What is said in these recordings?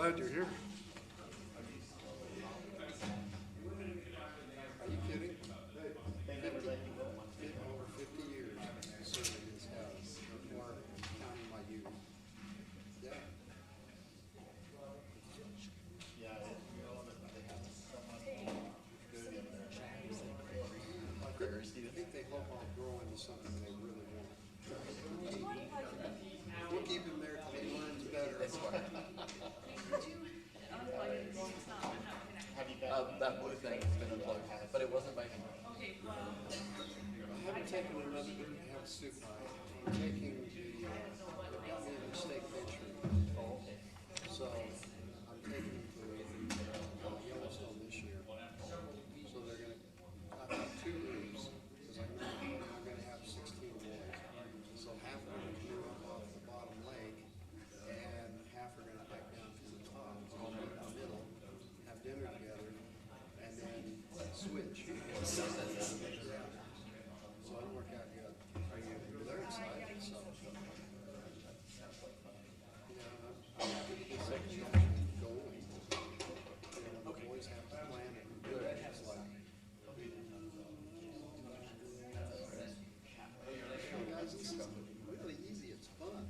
glad you're here. Are you kidding? Over 50 years serving this house, before counting my youth. Yeah. I think they hope I'll grow into something they really want. We'll keep him there till he learns better. That blue thing has been unplugged, but it wasn't by me. I haven't taken another have soup pie. I'm taking they got me in the steak venture. So I'm taking them to Yellowstone this year. So they're gonna I've got 2 groups because I'm gonna have 16 boys. So half are gonna clear up off the bottom lake and half are gonna hike down to the top. So I'll meet in the middle, have dinner together, and then switch. Yeah. So it'll work out good. They're excited. So I'm happy to get second actually going. The boys have to plan it and do it. It's like guys, this is really easy. It's fun.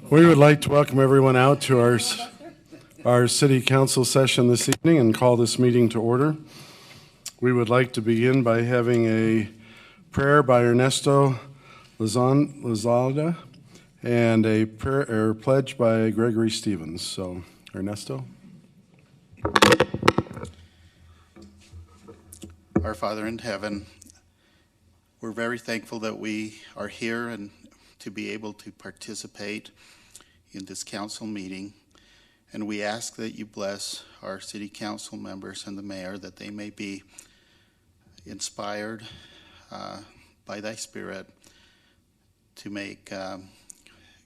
We would like to welcome everyone out to our city council session this evening and call this meeting to order. We would like to begin by having a prayer by Ernesto Lozada and a prayer or pledge by Gregory Stevens. So, Ernesto. Our Father in heaven, we're very thankful that we are here and to be able to participate in this council meeting. And we ask that you bless our city council members and the mayor, that they may be inspired by thy Spirit to make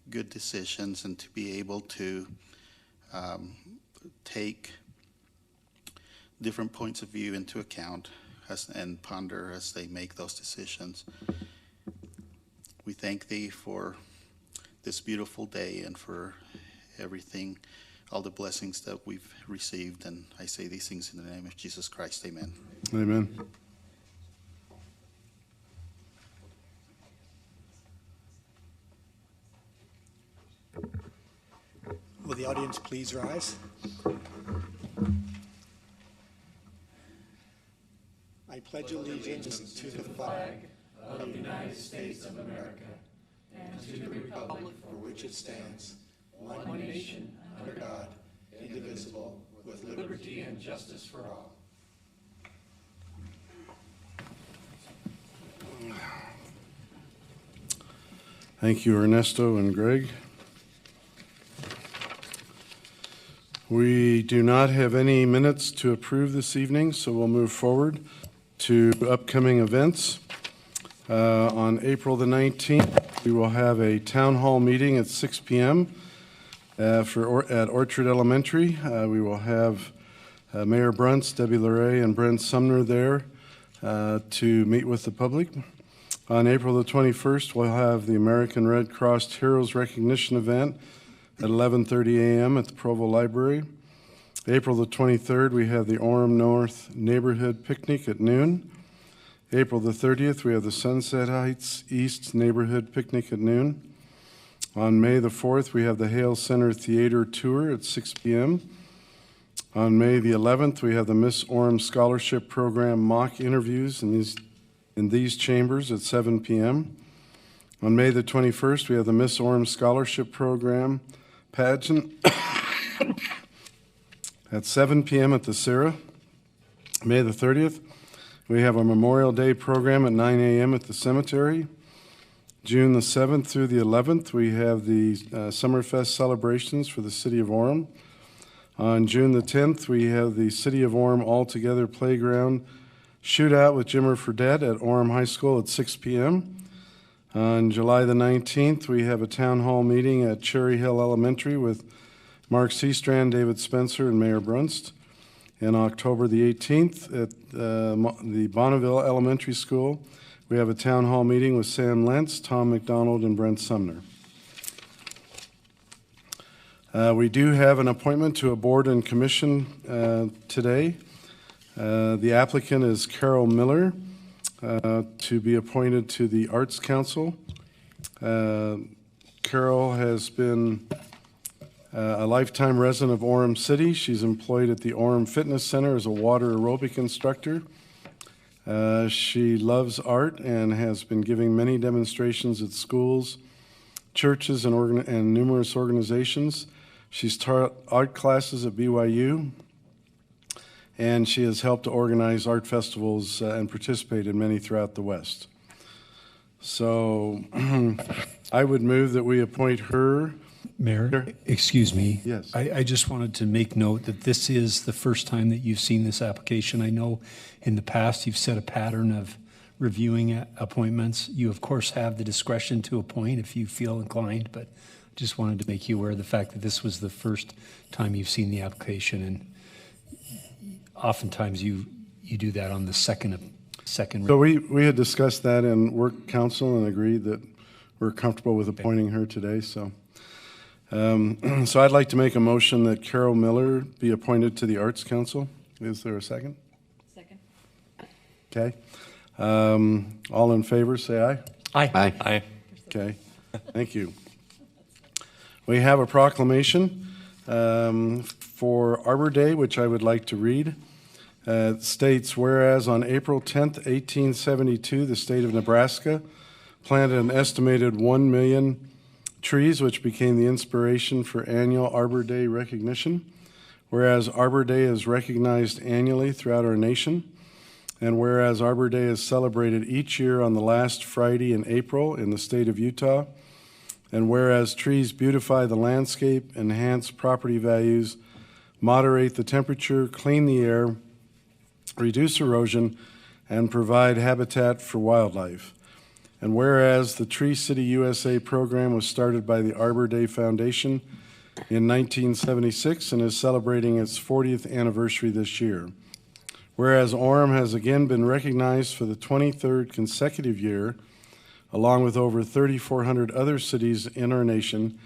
good decisions and to be able to take different points of view into account and ponder as they make those decisions. We thank thee for this beautiful day and for everything, all the blessings that we've received. And I say these things in the name of Jesus Christ. Amen. Amen. Will the audience please rise? I pledge allegiance to the flag of the United States of America and to the republic for which it stands, one nation, under God, indivisible, with liberty and justice for all. Thank you, Ernesto and Greg. We do not have any minutes to approve this evening, so we'll move forward to upcoming events. On April the 19th, we will have a town hall meeting at 6 p.m. At Orchard Elementary. We will have Mayor Bruntz, Debbie LeRae, and Brent Sumner there to meet with the public. On April the 21st, we'll have the American Red Cross Heroes Recognition event at 11:30 a.m. at the Provo Library. April the 23rd, we have the Orem North Neighborhood Picnic at noon. April the 30th, we have the Sunset Heights East Neighborhood Picnic at noon. On May the 4th, we have the Hale Center Theater Tour at 6 p.m. On May the 11th, we have the Miss Orem Scholarship Program mock interviews in these chambers at 7 p.m. On May the 21st, we have the Miss Orem Scholarship Program pageant at 7 p.m. at the Sarah. May the 30th, we have a Memorial Day program at 9 a.m. at the cemetery. June the 7th through the 11th, we have the Summerfest celebrations for the City of Orem. On June the 10th, we have the City of Orem All Together Playground Shootout with Jimmer Fredette at Orem High School at 6 p.m. On July the 19th, we have a town hall meeting at Cherry Hill Elementary with Mark Seastrand, David Spencer, and Mayor Brunst. And October the 18th at the Bonneville Elementary School, we have a town hall meeting with Sam Lentz, Tom McDonald, and Brent Sumner. We do have an appointment to a board and commission today. The applicant is Carol Miller to be appointed to the Arts Council. Carol has been a lifetime resident of Orem City. She's employed at the Orem Fitness Center as a water aerobic instructor. She loves art and has been giving many demonstrations at schools, churches, and numerous organizations. She's taught art classes at BYU, and she has helped to organize art festivals and participate in many throughout the West. So I would move that we appoint her. Mayor, excuse me. Yes. I just wanted to make note that this is the first time that you've seen this application. I know in the past you've set a pattern of reviewing appointments. You, of course, have the discretion to appoint if you feel inclined, but just wanted to make you aware of the fact that this was the first time you've seen the application, and oftentimes you do that on the second. So we had discussed that in work council and agreed that we're comfortable with appointing her today. So I'd like to make a motion that Carol Miller be appointed to the Arts Council. Is there a second? Second. Okay. All in favor, say aye. Aye. Aye. Okay. Thank you. We have a proclamation for Arbor Day, which I would like to read. It states, whereas on April 10th, 1872, the state of Nebraska planted an estimated 1 million trees, which became the inspiration for annual Arbor Day recognition. Whereas Arbor Day is recognized annually throughout our nation, and whereas Arbor Day is celebrated each year on the last Friday in April in the state of Utah, and whereas trees beautify the landscape, enhance property values, moderate the temperature, clean the air, reduce erosion, and provide habitat for wildlife. And whereas the Tree City USA program was started by the Arbor Day Foundation in 1976 and is celebrating its 40th anniversary this year. Whereas Orem has again been recognized for the 23rd consecutive year, along with over 3,400 other cities in our nation,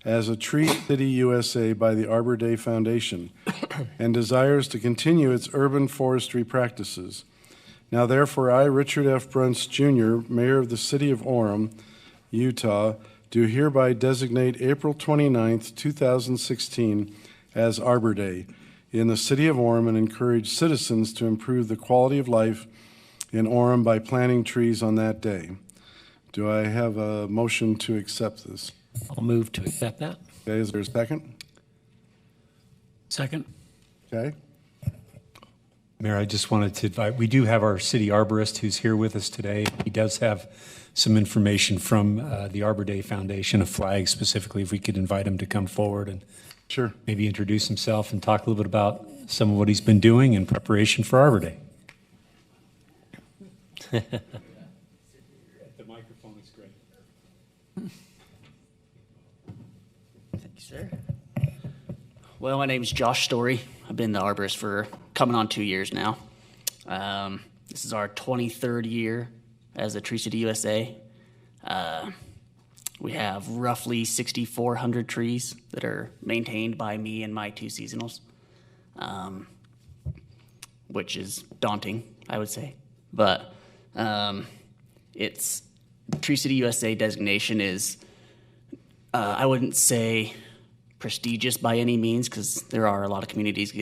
as a Tree City USA by the Arbor Day Foundation, and desires to continue its urban forestry practices. Now therefore, I, Richard F. Brunst, Jr., Mayor of the City of Orem, Utah, do hereby designate April 29th, 2016 as Arbor Day in the City of Orem and encourage citizens to improve the quality of life in Orem by planting trees on that day. Do I have a motion to accept this? I'll move to accept that. Okay, is there a second? Second. Okay. Mayor, I just wanted to invite, we do have our city arborist who's here with us today. He does have some information from the Arbor Day Foundation, a flag specifically, if we could invite him to come forward and Sure. maybe introduce himself and talk a little bit about some of what he's been doing in preparation for Arbor Day. The microphone is great. Thank you, sir. Well, my name is Josh Story. I've been the arborist for coming on 2 years now. This is our 23rd year as a Tree City USA. We have roughly 6,400 trees that are maintained by me and my 2 seasonals, which is daunting, I would say. But it's Tree City USA designation is, I wouldn't say prestigious by any means, because there are a lot of communities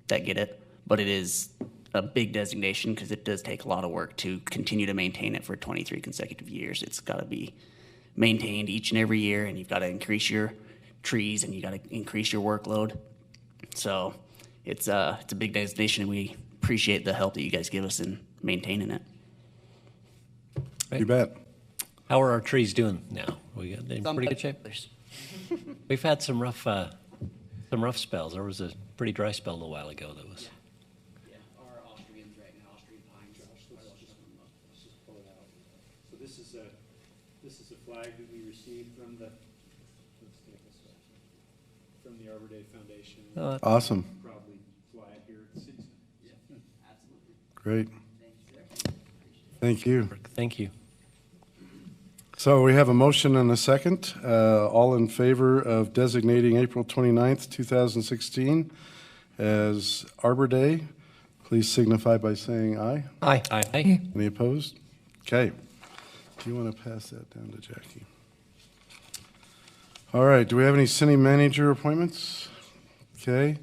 that get it, but it is a big designation because it does take a lot of work to continue to maintain it for 23 consecutive years. It's got to be maintained each and every year, and you've got to increase your trees and you got to increase your workload. So it's a big designation, and we appreciate the help that you guys give us in maintaining it. You bet. How are our trees doing now? We got in Some pretty good better. shape. We've had some rough spells. There was a pretty dry spell a little while ago. That was. Yeah, our Austrians right now, Austrian pines. So this is a flag that we received from the Arbor Day Foundation. Awesome. Probably fly it here at Citizen. Great. Thank you. Thank you. So we have a motion and a second. All in favor of designating April 29th, 2016 as Arbor Day, please signify by saying aye. Aye. Aye. Any opposed? Okay. Do you want to pass that down to Jackie? All right. Do we have any city manager appointments? Okay.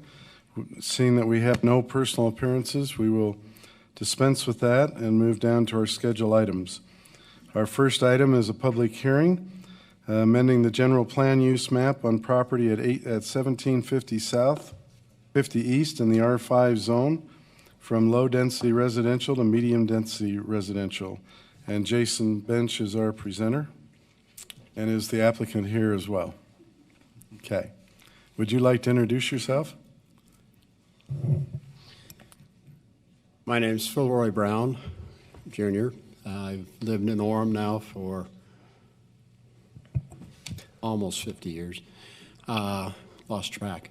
Seeing that we have no personal appearances, we will dispense with that and move down to our schedule items. Our first item is a public hearing, amending the general plan use map on property at 1750 South, 50 East in the R5 zone from low-density residential to medium-density residential. And Jason Bench is our presenter and is the applicant here as well. Okay. Would you like to introduce yourself? My name's Phil Roy Brown, Jr. I've lived in Orem now for almost 50 years. Lost track.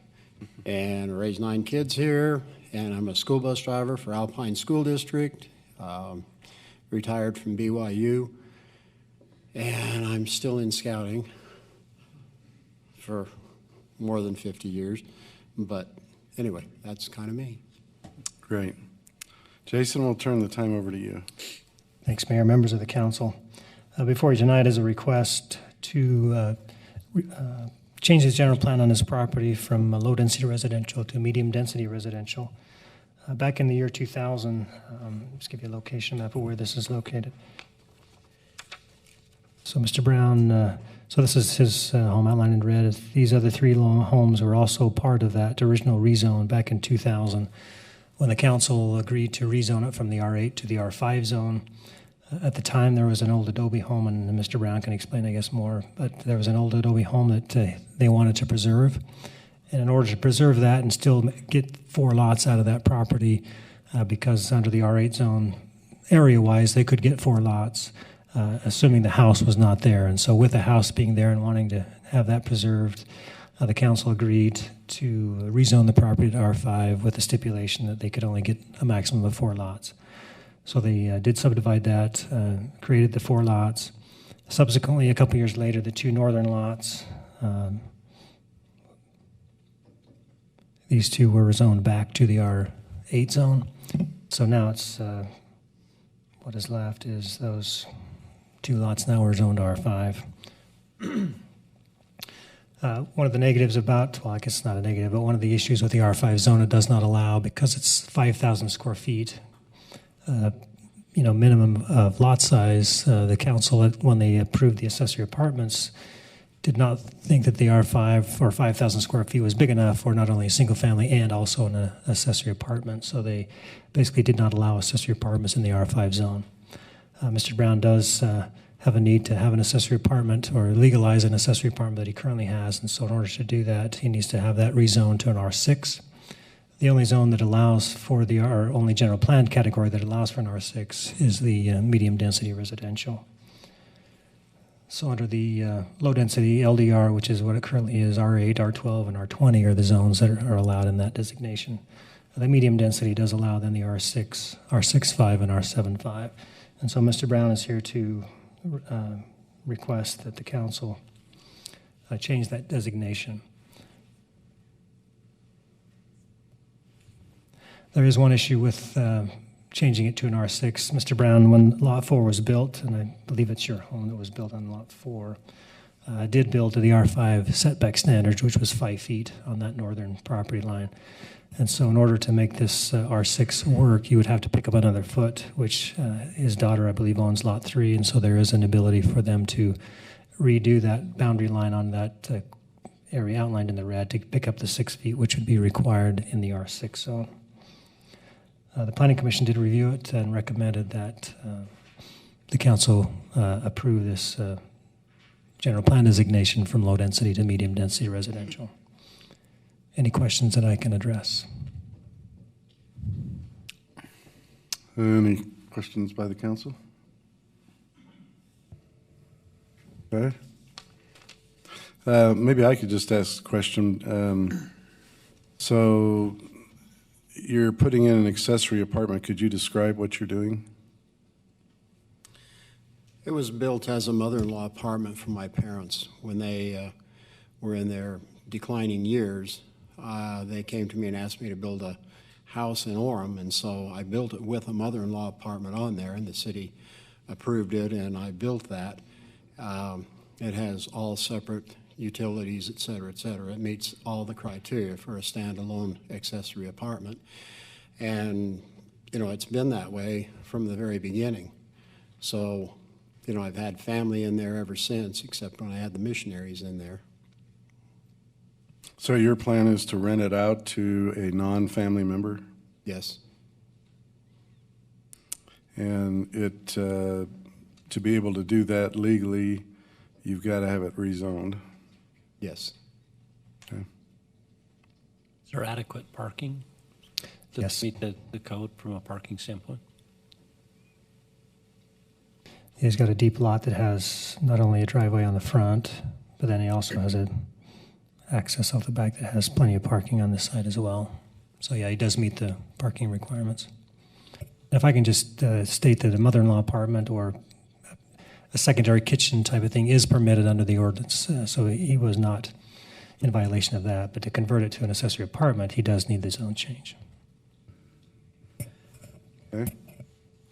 And raised 9 kids here, and I'm a school bus driver for Alpine School District, retired from BYU, and I'm still in scouting for more than 50 years. But anyway, that's kind of me. Great. Jason, we'll turn the time over to you. Thanks, Mayor, members of the council. Before you tonight is a request to change his general plan on his property from low-density residential to medium-density residential. Back in the year 2000, just give you a location map of where this is located. So Mr. Brown, so this is his home outlined in red. These other 3 homes were also part of that original rezone back in 2000 when the council agreed to rezone it from the R8 to the R5 zone. At the time, there was an old adobe home, and Mr. Brown can explain, I guess, more, but there was an old adobe home that they wanted to preserve. And in order to preserve that and still get 4 lots out of that property, because under the R8 zone, area-wise, they could get 4 lots, assuming the house was not there. And so with the house being there and wanting to have that preserved, the council agreed to rezone the property to R5 with the stipulation that they could only get a maximum of 4 lots. So they did subdivide that, created the 4 lots. Subsequently, a couple years later, the 2 northern lots, these 2 were rezoned back to the R8 zone. So now it's, what is left is those 2 lots now are zoned R5. One of the negatives about, well, I guess it's not a negative, but one of the issues with the R5 zone, it does not allow, because it's 5,000 square feet, minimum of lot size. The council, when they approved the accessory apartments, did not think that the R5 or 5,000 square feet was big enough for not only a single family and also an accessory apartment. So they basically did not allow accessory apartments in the R5 zone. Mr. Brown does have a need to have an accessory apartment or legalize an accessory apartment that he currently has. And so in order to do that, he needs to have that rezoned to an R6. The only zone that allows for our only general plan category that allows for an R6 is the medium density residential. So under the low density LDR, which is what it currently is, R8, R12, and R20 are the zones that are allowed in that designation. The medium density does allow then the R6, R65, and R75. And so Mr. Brown is here to request that the council change that designation. There is one issue with changing it to an R6. Mr. Brown, when Lot 4 was built, and I believe it's your home that was built on Lot 4, did build to the R5 setback standards, which was 5 feet on that northern property line. And so in order to make this R6 work, you would have to pick up another foot, which his daughter, I believe, owns Lot 3, and so there is an ability for them to redo that boundary line on that area outlined in the red to pick up the 6 feet, which would be required in the R6 zone. The Planning Commission did review it and recommended that the council approve this general plan designation from low density to medium density residential. Any questions that I can address? Any questions by the council? Okay. Maybe I could just ask a question. So you're putting in an accessory apartment. Could you describe what you're doing? It was built as a mother-in-law apartment for my parents. When they were in their declining years, they came to me and asked me to build a house in Orem, and so I built it with a mother-in-law apartment on there, and the city approved it, and I built that. It has all separate utilities, et cetera, et cetera. It meets all the criteria for a standalone accessory apartment. And, you know, it's been that way from the very beginning. So, you know, I've had family in there ever since, except when I had the missionaries in there. So your plan is to rent it out to a non-family member? Yes. And it, to be able to do that legally, you've got to have it rezoned. Yes. Okay. Is there adequate parking to Yes. meet the code from a parking standpoint? He's got a deep lot that has not only a driveway on the front, but then he also has a access off the back that has plenty of parking on this side as well. So yeah, he does meet the parking requirements. If I can just state that a mother-in-law apartment or a secondary kitchen type of thing is permitted under the ordinance, so he was not in violation of that. But to convert it to an accessory apartment, he does need the zone change. Okay.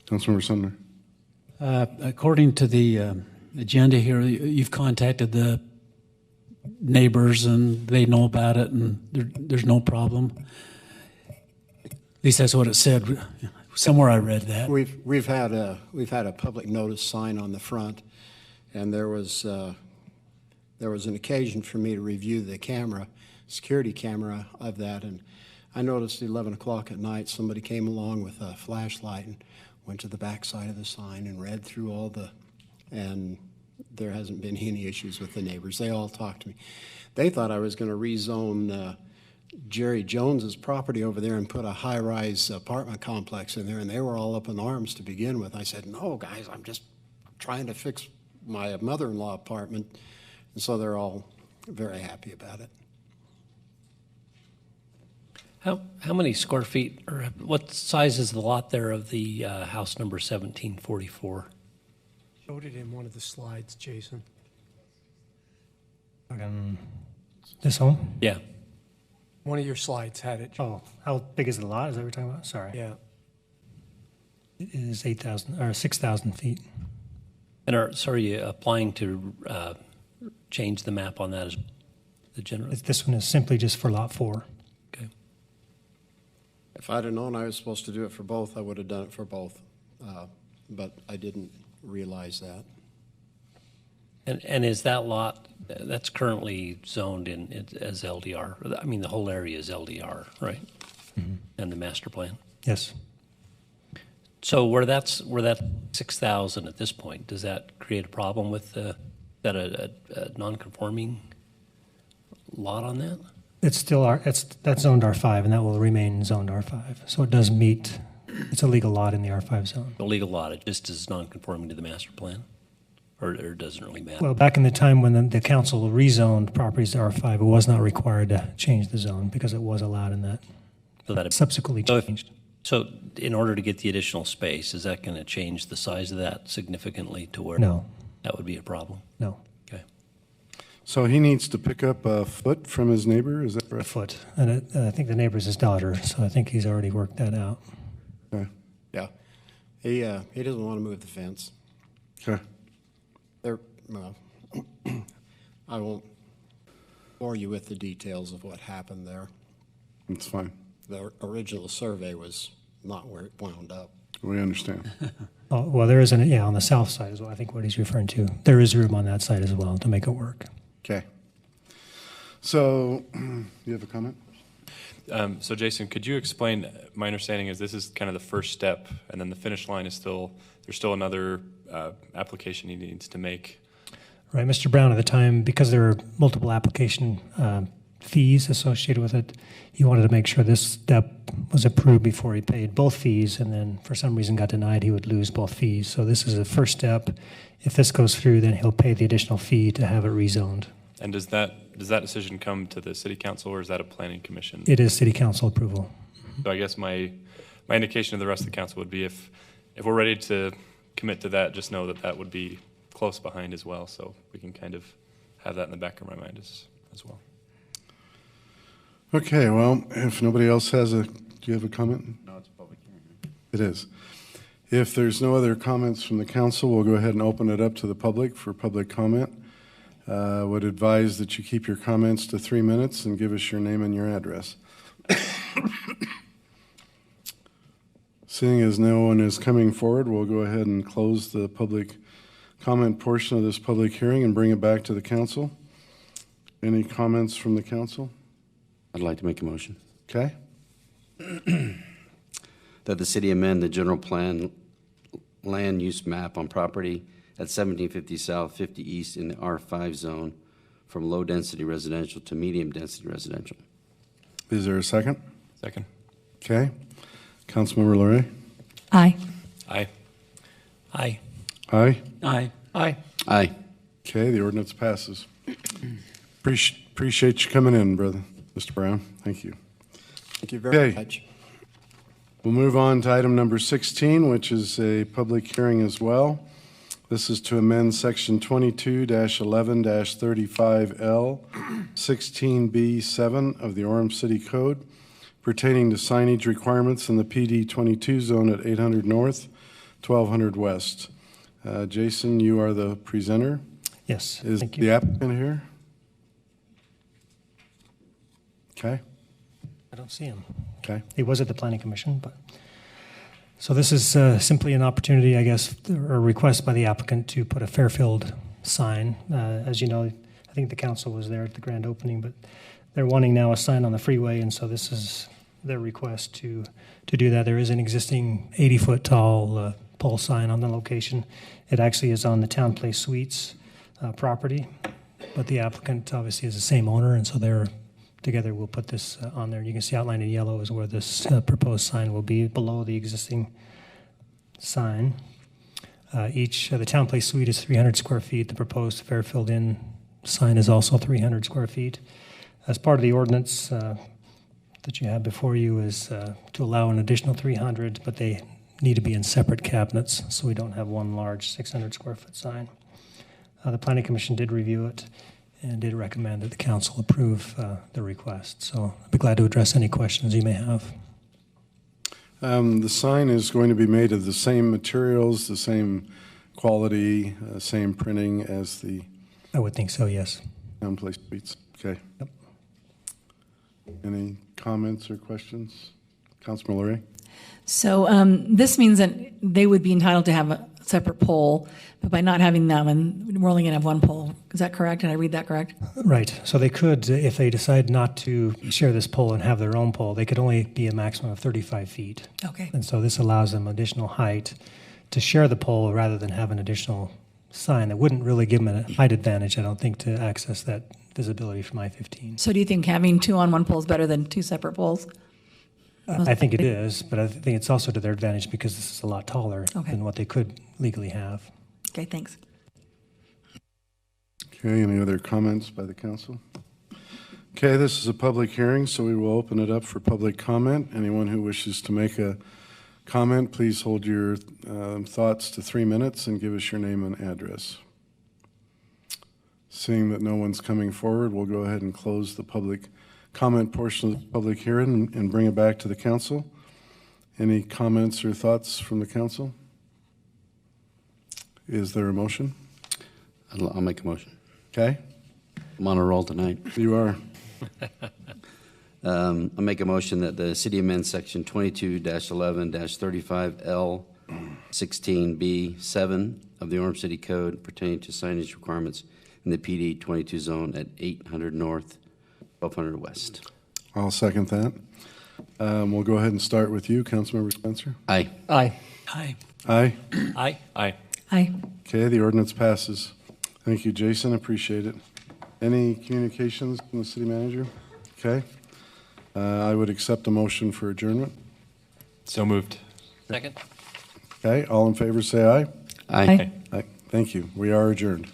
Councilmember Sumner. According to the agenda here, you've contacted the neighbors and they know about it and there's no problem. At least that's what it said. Somewhere I read that. We've had a public notice sign on the front, and there was an occasion for me to review the security camera of that, and I noticed at 11 o'clock at night somebody came along with a flashlight and went to the back side of the sign and read through and there hasn't been any issues with the neighbors. They all talked to me. They thought I was going to rezone Jerry Jones's property over there and put a high-rise apartment complex in there, and they were all up in arms to begin with. I said, no, guys, I'm just trying to fix my mother-in-law apartment. And so they're all very happy about it. How many square feet, or what size is the lot there of the house number 1744? Showed it in one of the slides, Jason. This home? Yeah. One of your slides had it. Oh, how big is the lot? Is that what you're talking about? Sorry. Yeah. It is 8,000 or 6,000 feet. And so are you applying to change the map on that as the general? This one is simply just for lot 4. Okay. If I'd have known I was supposed to do it for both, I would have done it for both. But I didn't realize that. And is that lot that's currently zoned as LDR? I mean, the whole area is LDR, right? Mm-hmm. And the master plan. Yes. So where that 6,000 at this point, does that create a problem with that a non-conforming lot on that? It's still that's zoned R5, and that will remain zoned R5. So it does meet. It's a legal lot in the R5 zone. The legal lot, it just is non-conforming to the master plan, or it doesn't really matter. Well, back in the time when the council rezoned properties to R5, it was not required to change the zone because it was allowed in that. So that Subsequently changed. So in order to get the additional space, is that going to change the size of that significantly to where No. that would be a problem? No. Okay. So he needs to pick up a foot from his neighbor, is that A right? foot. And I think the neighbor's his daughter, so I think he's already worked that out. Okay. Yeah. He doesn't want to move the fence. Okay. Well, I won't bore you with the details of what happened there. That's fine. The original survey was not where it wound up. We understand. Oh, well, there is on the south side as well. I think what he's referring to. There is room on that side as well to make it work. Okay. So, you have a comment? So Jason, could you explain, my understanding is this is kind of the first step, and then the finish line is there's still another application he needs to make. Right, Mr. Brown, at the time, because there are multiple application fees associated with it, he wanted to make sure this step was approved before he paid both fees, and then for some reason got denied, he would lose both fees. So this is the first step. If this goes through, then he'll pay the additional fee to have it rezoned. And does that decision come to the city council, or is that a planning commission? It is city council approval. So I guess my indication to the rest of the council would be if we're ready to commit to that, just know that would be close behind as well. So we can kind of have that in the back of my mind as well. Okay, well, if nobody else do you have a comment? No, it's a public hearing. It is. If there's no other comments from the council, we'll go ahead and open it up to the public for public comment. Would advise that you keep your comments to 3 minutes and give us your name and your address. Seeing as no one is coming forward, we'll go ahead and close the public comment portion of this public hearing and bring it back to the council. Any comments from the council? I'd like to make a motion. Okay. That the city amend the general plan land use map on property at 1750 South, 50 East in the R5 zone from low-density residential to medium-density residential. Is there a second? Second. Okay. Councilmember Larray? Aye. Aye. Aye. Aye. Aye. Aye. Aye. Okay, the ordinance passes. Appreciate you coming in, brother, Mr. Brown. Thank you. Thank you very Okay. much. We'll move on to item number 16, which is a public hearing as well. This is to amend Section 22-11-35L, 16B7 of the Orem City Code pertaining to signage requirements in the PD 22 zone at 800 North, 1200 West. Jason, you are the presenter. Yes, Is thank you. the applicant here? Okay. I don't see him. Okay. He was at the Planning Commission, but. So this is simply an opportunity, I guess, or a request by the applicant to put a Fairfield sign. As you know, I think the council was there at the grand opening, but they're wanting now a sign on the freeway, and so this is their request to do that. There is an existing 80-foot tall pole sign on the location. It actually is on the Town Place Suites property, but the applicant obviously is the same owner, and so they're together we'll put this on there. You can see outlined in yellow is where this proposed sign will be below the existing sign. The Town Place Suite is 300 square feet. The proposed Fairfield Inn sign is also 300 square feet. As part of the ordinance that you have before you is to allow an additional 300, but they need to be in separate cabinets, so we don't have one large 600 square foot sign. The Planning Commission did review it and did recommend that the council approve the request. So I'd be glad to address any questions you may have. The sign is going to be made of the same materials, the same quality, same printing as the I would think so, yes. Town Place Suites. Okay. Yep. Any comments or questions? Councilman Larray? So this means that they would be entitled to have a separate poll, but by not having them, and we're only going to have one poll. Is that correct? Did I read that correct? Right. So they could, if they decide not to share this pole and have their own pole, they could only be a maximum of 35 feet. Okay. And so this allows them additional height to share the pole rather than have an additional sign that wouldn't really give them a height advantage, I don't think, to access that visibility from I-15. So do you think having two on one pole is better than two separate poles? I think it is, but I think it's also to their advantage because this is a lot taller Okay. than what they could legally have. Okay, thanks. Okay, any other comments by the council? Okay, this is a public hearing, so we will open it up for public comment. Anyone who wishes to make a comment, please hold your thoughts to 3 minutes and give us your name and address. Seeing that no one's coming forward, we'll go ahead and close the public comment portion of the public hearing and bring it back to the council. Any comments or thoughts from the council? Is there a motion? I'll make a motion. Okay, I'm on a roll tonight. you are. I'll make a motion that the city amend section 22-11-35L 16B7 of the Orem City Code pertaining to signage requirements in the PD 22 zone at 800 North, 1200 West. I'll second that. We'll go ahead and start with you, Councilmember Spencer. Aye. Aye. Aye. Aye. Aye. Aye. Aye. Okay, the ordinance passes. Thank you, Jason, appreciate it. Any communications from the city manager? Okay. I would accept a motion for adjournment. So moved. Second? Okay, all in favor say aye. Aye. Aye. Thank you. We are adjourned.